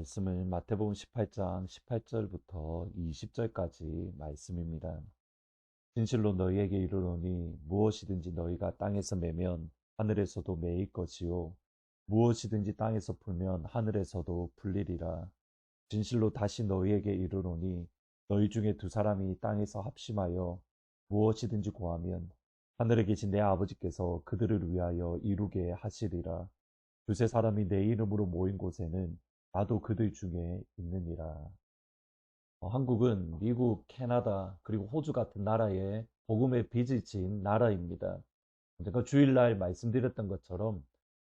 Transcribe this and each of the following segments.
말씀은 마태복음 18장 18절부터 20절까지 말씀입니다. 진실로 너희에게 이르노니 무엇이든지 너희가 땅에서 매면 하늘에서도 매일 것이요 무엇이든지 땅에서 풀면 하늘에서도 풀리리라. 진실로 다시 너희에게 이르노니 너희 중에 두 사람이 땅에서 합심하여 무엇이든지 구하면 하늘에 계신 내 아버지께서 그들을 위하여 이루게 하시리라. 두세 사람이 내 이름으로 모인 곳에는 나도 그들 중에 있느니라. 한국은 미국, 캐나다, 그리고 호주 같은 나라에 복음의 빚을 지은 나라입니다. 제가 주일날 말씀드렸던 것처럼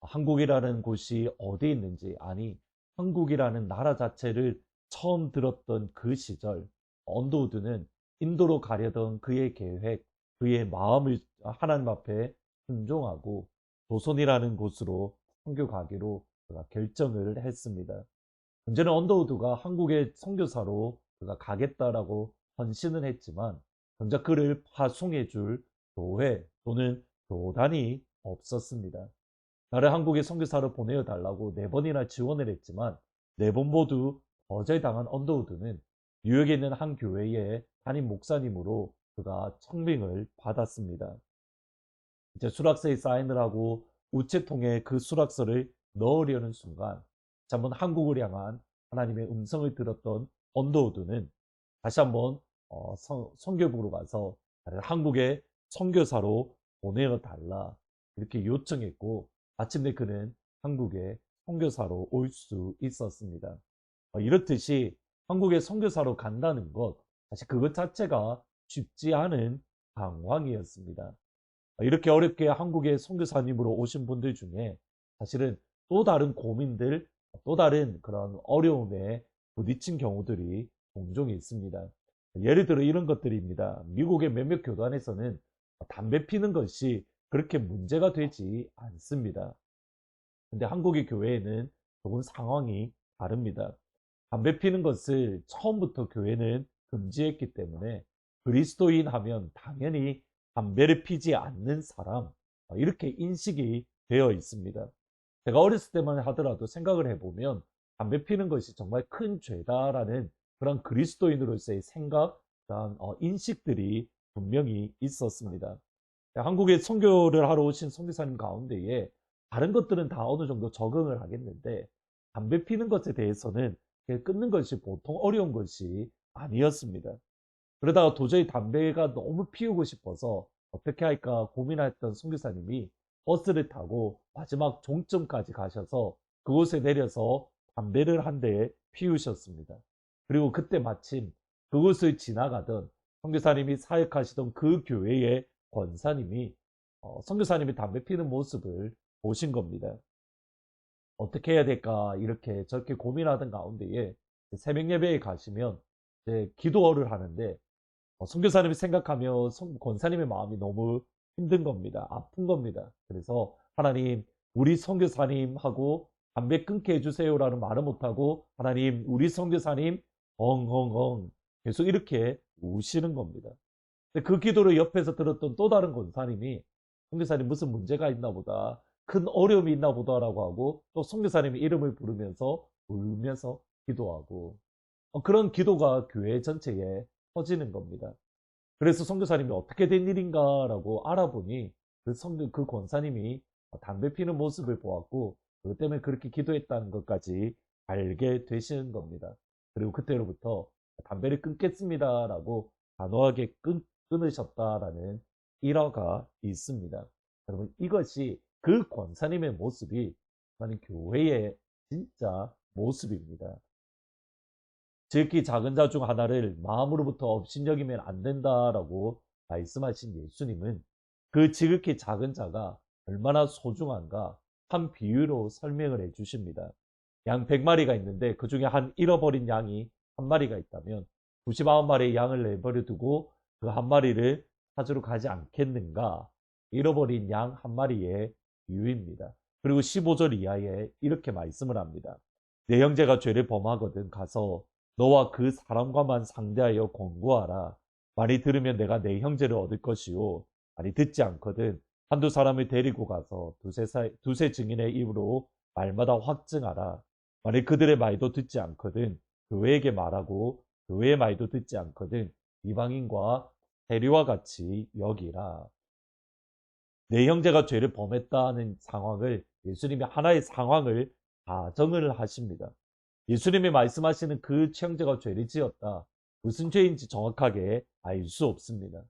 한국이라는 곳이 어디에 있는지, 아니 한국이라는 나라 자체를 처음 들었던 그 시절, 언더우드는 인도로 가려던 그의 계획, 그의 마음을 하나님 앞에 순종하고 조선이라는 곳으로 선교 가기로 그가 결정을 했습니다. 문제는 언더우드가 한국의 선교사로 그가 가겠다라고 헌신을 했지만 정작 그를 파송해 줄 교회 또는 교단이 없었습니다. 나를 한국의 선교사로 보내어 달라고 4번이나 지원을 했지만 4번 모두 거절당한 언더우드는 뉴욕에 있는 한 교회의 담임 목사님으로 그가 청빙을 받았습니다. 이제 수락서에 사인을 하고 우체통에 그 수락서를 넣으려는 순간 한번 한국을 향한 하나님의 음성을 들었던 언더우드는 다시 한번 선교부로 가서 한국의 선교사로 보내어 달라 이렇게 요청했고 마침내 그는 한국의 선교사로 올 수 있었습니다. 이렇듯이 한국의 선교사로 간다는 것 사실 그것 자체가 쉽지 않은 방황이었습니다. 이렇게 어렵게 한국의 선교사님으로 오신 분들 중에 사실은 또 다른 고민들, 또 다른 그런 어려움에 부딪힌 경우들이 종종 있습니다. 예를 들어 이런 것들입니다. 미국의 몇몇 교단에서는 담배 피는 것이 그렇게 문제가 되지 않습니다. 근데 한국의 교회에는 조금 상황이 다릅니다. 담배 피는 것을 처음부터 교회는 금지했기 때문에 그리스도인 하면 당연히 담배를 피지 않는 사람 이렇게 인식이 되어 있습니다. 제가 어렸을 때만 하더라도 생각을 해보면 담배 피는 것이 정말 큰 죄다라는 그런 그리스도인으로서의 생각, 그런 인식들이 분명히 있었습니다. 한국에 선교를 하러 오신 선교사님 가운데에 다른 것들은 다 어느 정도 적응을 하겠는데 담배 피는 것에 대해서는 끊는 것이 보통 어려운 것이 아니었습니다. 그러다가 도저히 담배가 너무 피우고 싶어서 어떻게 할까 고민했던 선교사님이 버스를 타고 마지막 종점까지 가셔서 그곳에 내려서 담배를 한 대 피우셨습니다. 그리고 그때 마침 그곳을 지나가던 선교사님이 사역하시던 그 교회의 권사님이 선교사님이 담배 피는 모습을 보신 겁니다. 어떻게 해야 될까 이렇게 저렇게 고민하던 가운데에 새벽 예배에 가시면 이제 기도를 하는데 선교사님이 생각하며 권사님의 마음이 너무 힘든 겁니다. 아픈 겁니다. 그래서 하나님 우리 선교사님하고 담배 끊게 해주세요라는 말을 못하고 하나님 우리 선교사님 엉엉엉 계속 이렇게 우시는 겁니다. 근데 그 기도를 옆에서 들었던 또 다른 권사님이 선교사님 무슨 문제가 있나 보다 큰 어려움이 있나 보다라고 하고 또 선교사님의 이름을 부르면서 울면서 기도하고 그런 기도가 교회 전체에 퍼지는 겁니다. 그래서 선교사님이 어떻게 된 일인가라고 알아보니 그 권사님이 담배 피는 모습을 보았고 그것 때문에 그렇게 기도했다는 것까지 알게 되시는 겁니다. 그리고 그때로부터 담배를 끊겠습니다라고 단호하게 끊으셨다라는 일화가 있습니다. 여러분 이것이 그 권사님의 모습이 하나님 교회의 진짜 모습입니다. 지극히 작은 자 중 하나를 마음으로부터 업신여기면 안 된다라고 말씀하신 예수님은 그 지극히 작은 자가 얼마나 소중한가 한 비유로 설명을 해 주십니다. 양 100마리가 있는데 그 중에 한 잃어버린 양이 한 마리가 있다면 99마리의 양을 내버려 두고 그 한 마리를 찾으러 가지 않겠는가? 잃어버린 양 한 마리의 비유입니다. 그리고 15절 이하에 이렇게 말씀을 합니다. 내 형제가 죄를 범하거든 가서 너와 그 사람과만 상대하여 권고하라. 많이 들으면 내가 내 형제를 얻을 것이요. 많이 듣지 않거든 한두 사람을 데리고 가서 두세 증인의 입으로 말마다 확증하라. 만약 그들의 말도 듣지 않거든 교회에게 말하고 교회의 말도 듣지 않거든 이방인과 세리와 같이 여기라. 내 형제가 죄를 범했다는 상황을 예수님이 하나의 상황을 가정을 하십니다. 예수님이 말씀하시는 그 형제가 죄를 지었다. 무슨 죄인지 정확하게 알 수 없습니다.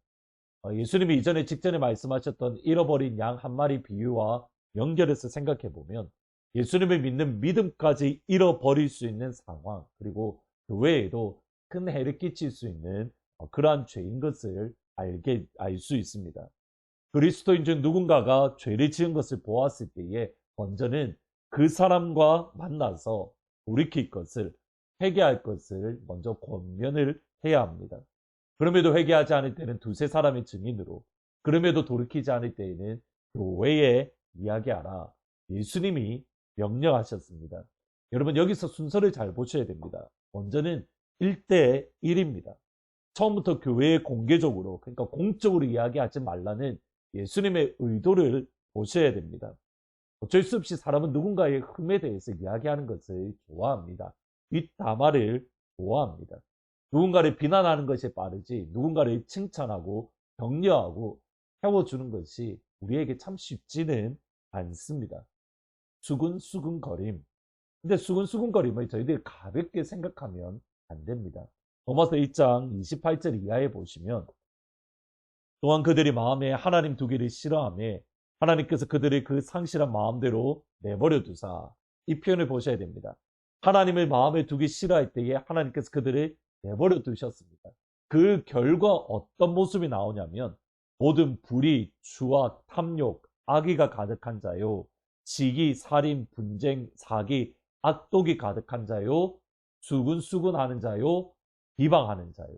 예수님이 이전에 직전에 말씀하셨던 잃어버린 양 한 마리 비유와 연결해서 생각해 보면 예수님을 믿는 믿음까지 잃어버릴 수 있는 상황 그리고 교회에도 큰 해를 끼칠 수 있는 그러한 죄인 것을 알 수 있습니다. 그리스도인 중 누군가가 죄를 지은 것을 보았을 때에 먼저는 그 사람과 만나서 돌이킬 것을 회개할 것을 먼저 권면을 해야 합니다. 그럼에도 회개하지 않을 때는 두세 사람의 증인으로 그럼에도 돌이키지 않을 때에는 교회에 이야기하라. 예수님이 명령하셨습니다. 여러분 여기서 순서를 잘 보셔야 됩니다. 먼저는 1대1입니다. 처음부터 교회에 공개적으로 그러니까 공적으로 이야기하지 말라는 예수님의 의도를 보셔야 됩니다. 어쩔 수 없이 사람은 누군가의 흠에 대해서 이야기하는 것을 좋아합니다. 뒷담화를 좋아합니다. 누군가를 비난하는 것이 빠르지 누군가를 칭찬하고 격려하고 세워주는 것이 우리에게 참 쉽지는 않습니다. 수근수근거림. 근데 수근수근거림을 저희들이 가볍게 생각하면 안 됩니다. 로마서 1장 28절 이하에 보시면 또한 그들이 마음에 하나님 두기를 싫어하며 하나님께서 그들의 그 상실한 마음대로 내버려 두사. 이 표현을 보셔야 됩니다. 하나님을 마음에 두기 싫어할 때에 하나님께서 그들을 내버려 두셨습니다. 그 결과 어떤 모습이 나오냐면 모든 불의, 추악, 탐욕, 악의가 가득한 자요. 시기, 살인, 분쟁, 사기, 악독이 가득한 자요. 수근수근하는 자요. 비방하는 자요.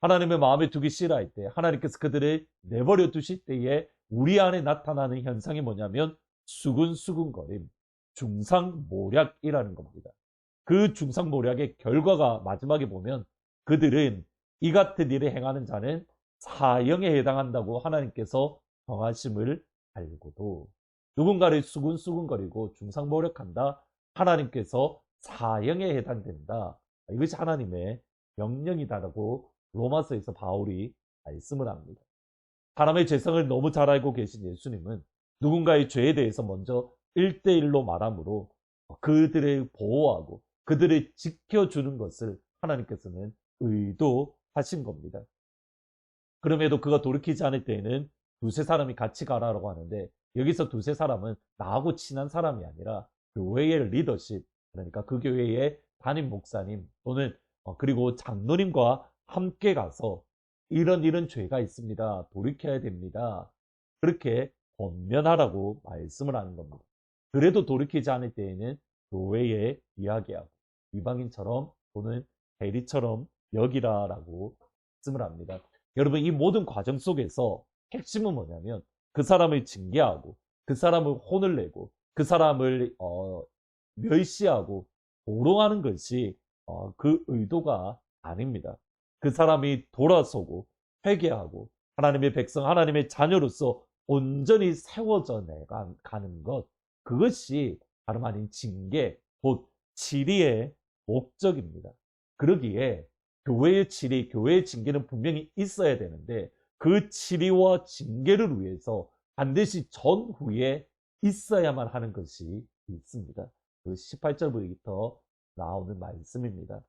하나님의 마음에 두기 싫어할 때 하나님께서 그들을 내버려 두실 때에 우리 안에 나타나는 현상이 뭐냐면 수근수근거림, 중상모략이라는 겁니다. 그 중상모략의 결과가 마지막에 보면 그들은 이 같은 일을 행하는 자는 사형에 해당한다고 하나님께서 정하심을 알고도 누군가를 수근수근거리고 중상모략한다 하나님께서 사형에 해당된다. 이것이 하나님의 명령이다라고 로마서에서 바울이 말씀을 합니다. 사람의 죄성을 너무 잘 알고 계신 예수님은 누군가의 죄에 대해서 먼저 1대1로 말하므로 그들을 보호하고 그들을 지켜주는 것을 하나님께서는 의도하신 겁니다. 그럼에도 그가 돌이키지 않을 때에는 두세 사람이 같이 가라라고 하는데 여기서 두세 사람은 나하고 친한 사람이 아니라 교회의 리더십 그러니까 그 교회의 담임 목사님 또는 그리고 장로님과 함께 가서 이런 죄가 있습니다. 돌이켜야 됩니다. 그렇게 권면하라고 말씀을 하는 겁니다. 그래도 돌이키지 않을 때에는 교회에 이야기하고 이방인처럼 또는 대리처럼 여기라라고 말씀을 합니다. 여러분 이 모든 과정 속에서 핵심은 뭐냐면 그 사람을 징계하고 그 사람을 혼을 내고 그 사람을 멸시하고 보롱하는 것이 그 의도가 아닙니다. 그 사람이 돌아서고 회개하고 하나님의 백성, 하나님의 자녀로서 온전히 세워져 가는 것 그것이 다름 아닌 징계, 곧 치리의 목적입니다. 그러기에 교회의 치리, 교회의 징계는 분명히 있어야 되는데 그 치리와 징계를 위해서 반드시 전후에 있어야만 하는 것이 있습니다. 그 18절부터 나오는 말씀입니다.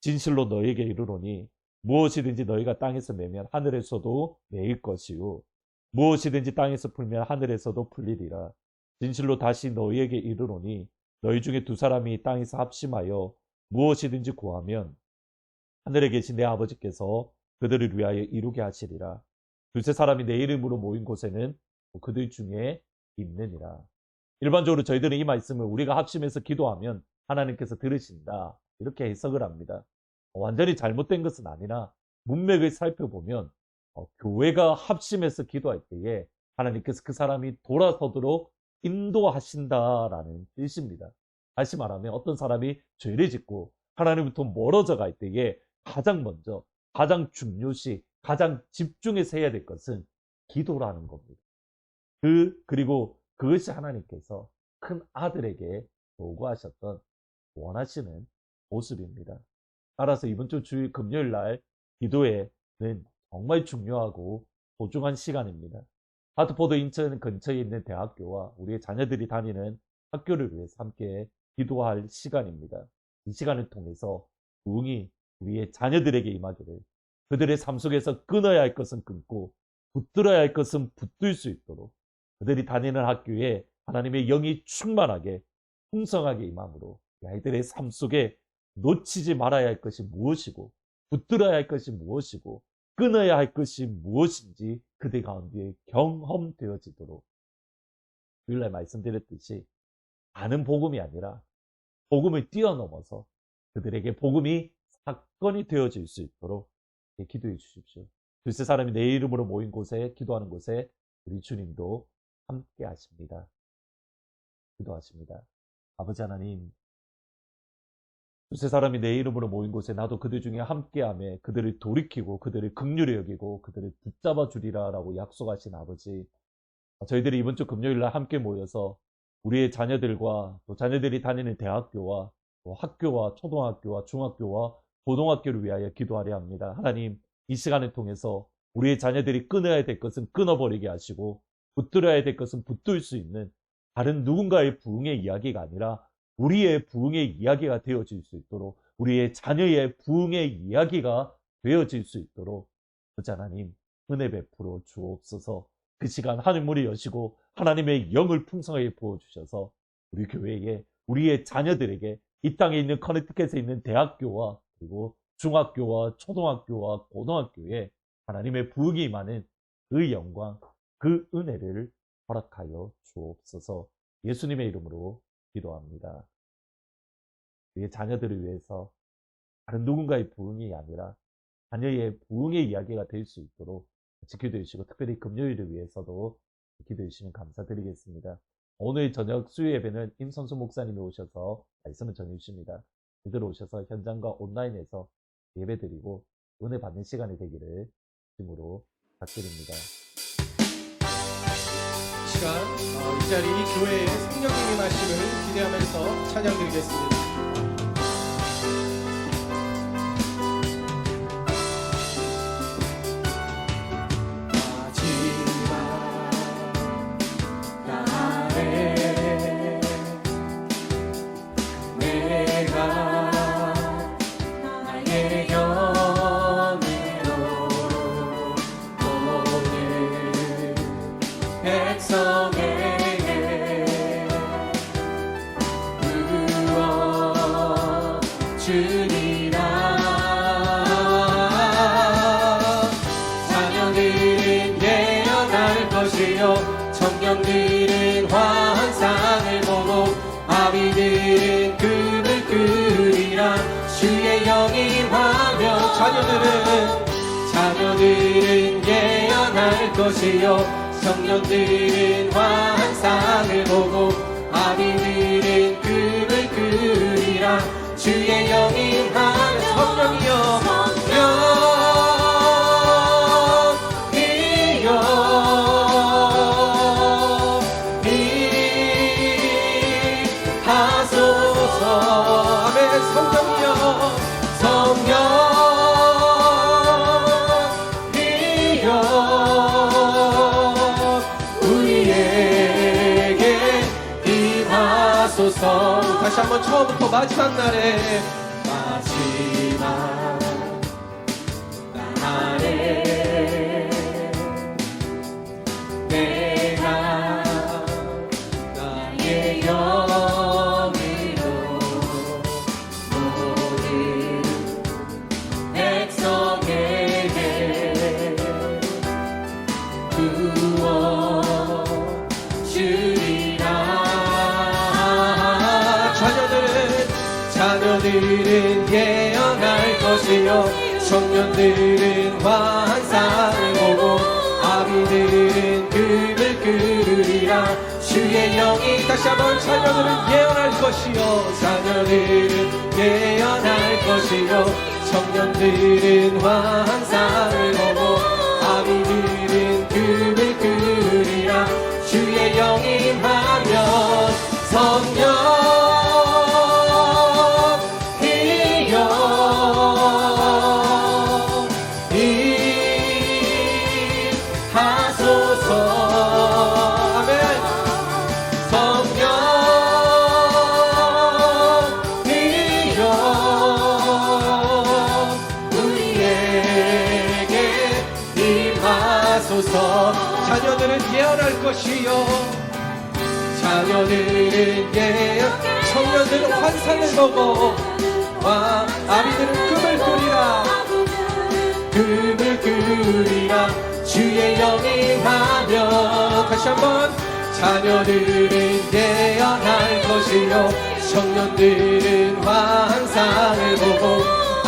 진실로 너에게 이르노니 무엇이든지 너희가 땅에서 매면 하늘에서도 매일 것이요 무엇이든지 땅에서 풀면 하늘에서도 풀리리라. 진실로 다시 너희에게 이르노니 너희 중에 두 사람이 땅에서 합심하여 무엇이든지 구하면 하늘에 계신 내 아버지께서 그들을 위하여 이루게 하시리라. 두세 사람이 내 이름으로 모인 곳에는 그들 중에 있느니라. 일반적으로 저희들은 이 말씀을 우리가 합심해서 기도하면 하나님께서 들으신다 이렇게 해석을 합니다. 완전히 잘못된 것은 아니라 문맥을 살펴보면 교회가 합심해서 기도할 때에 하나님께서 그 사람이 돌아서도록 인도하신다라는 뜻입니다. 다시 말하면 어떤 사람이 죄를 짓고 하나님부터 멀어져 갈 때에 가장 먼저 가장 중요시 가장 집중해서 해야 될 것은 기도라는 겁니다. 그리고 그것이 하나님께서 큰 아들에게 요구하셨던 원하시는 모습입니다. 따라서 이번 주 주일 금요일 날 기도회는 정말 중요하고 소중한 시간입니다. 하트포드 인천 근처에 있는 대학교와 우리의 자녀들이 다니는 학교를 위해서 함께 기도할 시간입니다. 이 시간을 통해서 부흥이 우리의 자녀들에게 임하기를, 그들의 삶 속에서 끊어야 할 것은 끊고 붙들어야 할 것은 붙들 수 있도록, 그들이 다니는 학교에 하나님의 영이 충만하게 풍성하게 임함으로 이 아이들의 삶 속에 놓치지 말아야 할 것이 무엇이고 붙들어야 할 것이 무엇이고 끊어야 할 것이 무엇인지 그들 가운데 경험되어지도록, 주일날 말씀드렸듯이 아는 복음이 아니라 복음을 뛰어넘어서 그들에게 복음이 사건이 되어질 수 있도록 기도해 주십시오. 두세 사람이 내 이름으로 모인 곳에, 기도하는 곳에 우리 주님도 함께 하십니다. 기도하십니다. 아버지 하나님, 두세 사람이 내 이름으로 모인 곳에 나도 그들 중에 함께하며 그들을 돌이키고 그들을 긍휼히 여기고 그들을 붙잡아 주리라 라고 약속하신 아버지, 저희들이 이번 주 금요일날 함께 모여서 우리의 자녀들과 또 자녀들이 다니는 대학교와 또 학교와 초등학교와 중학교와 고등학교를 위하여 기도하려 합니다. 하나님, 이 시간을 통해서 우리의 자녀들이 끊어야 될 것은 끊어버리게 하시고 붙들어야 될 것은 붙들 수 있는 다른 누군가의 부흥의 이야기가 아니라 우리의 부흥의 이야기가 되어질 수 있도록, 우리의 자녀의 부흥의 이야기가 되어질 수 있도록 하나님 은혜 베풀어 주옵소서. 그 시간 하늘문이 여시고 하나님의 영을 풍성하게 부어주셔서 우리 교회에, 우리의 자녀들에게 이 땅에 있는 커네티켓에 있는 대학교와 그리고 중학교와 초등학교와 고등학교에 하나님의 부흥이 임하는 그 영광, 그 은혜를 허락하여 주옵소서. 예수님의 이름으로 기도합니다. 우리의 자녀들을 위해서 다른 누군가의 부흥이 아니라 자녀의 부흥의 이야기가 될 수 있도록 기도해 주시고, 특별히 금요일을 위해서도 기도해 주시면 감사드리겠습니다. 오늘 저녁 수요 예배는 임선수 목사님이 오셔서 말씀을 전해 주십니다. 그대로 오셔서 현장과 온라인에서 예배드리고 은혜 받는 시간이 되기를 주님으로 부탁드립니다. 이 시간 이 자리 교회의 성령님의 말씀을 기대하면서 찬양드리겠습니다. 청년들은 환상을 보고 아비들은 금을 끄리라. 주의 영이 임하며 자녀들은 예언할 것이요 청년들은 환상을 보고 아비들은 금을 끄리라. 주의 영이 임하며 성령이여 다시 한번 처음부터 마지막 날에 내가 나의 영으로 모든 백성에게 구원 주리라. 자녀들은 예언할 것이요 청년들은 환상을 보고 아비들은 금을 끄리라. 주의 영이 다시 한번 자녀들은 예언할 것이요 청년들은 환상을 보고 아비들은 금을 끄리라. 주의 영이 임하면 성령 임하소서. 자녀들은 예언할 것이요 자녀들은 예언, 청년들은 환상을 보고 아비들은 금을 끓이라 금을 그리라. 주의 영이 임하며. 다시 한번 자녀들은 예언할 것이요 청년들은 환상을 보고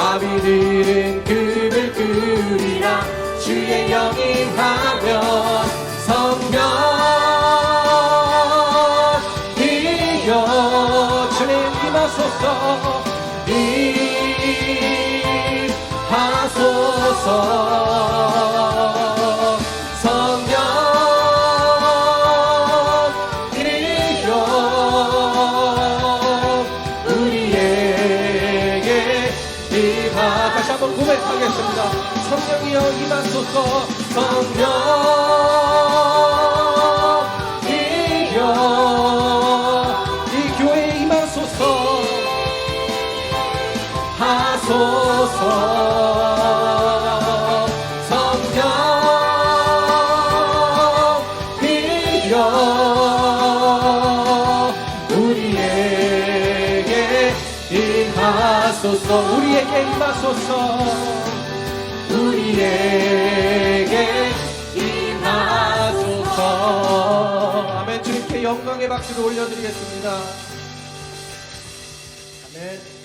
아비들은 금을 그리라. 주의 영이 임하며. 성령이여 주님 임하소서 임하소서. 성령이여 우리에게 임하. 다시 한번 고백하겠습니다. 성령이여 임하소서 성령이여 이 교회에 임하소서 하소서. 성령이여 우리에게 임하소서. 우리에게 임하소서 우리에게 임하소서. 아멘. 주님께 영광의 박수를 올려드리겠습니다. 아멘.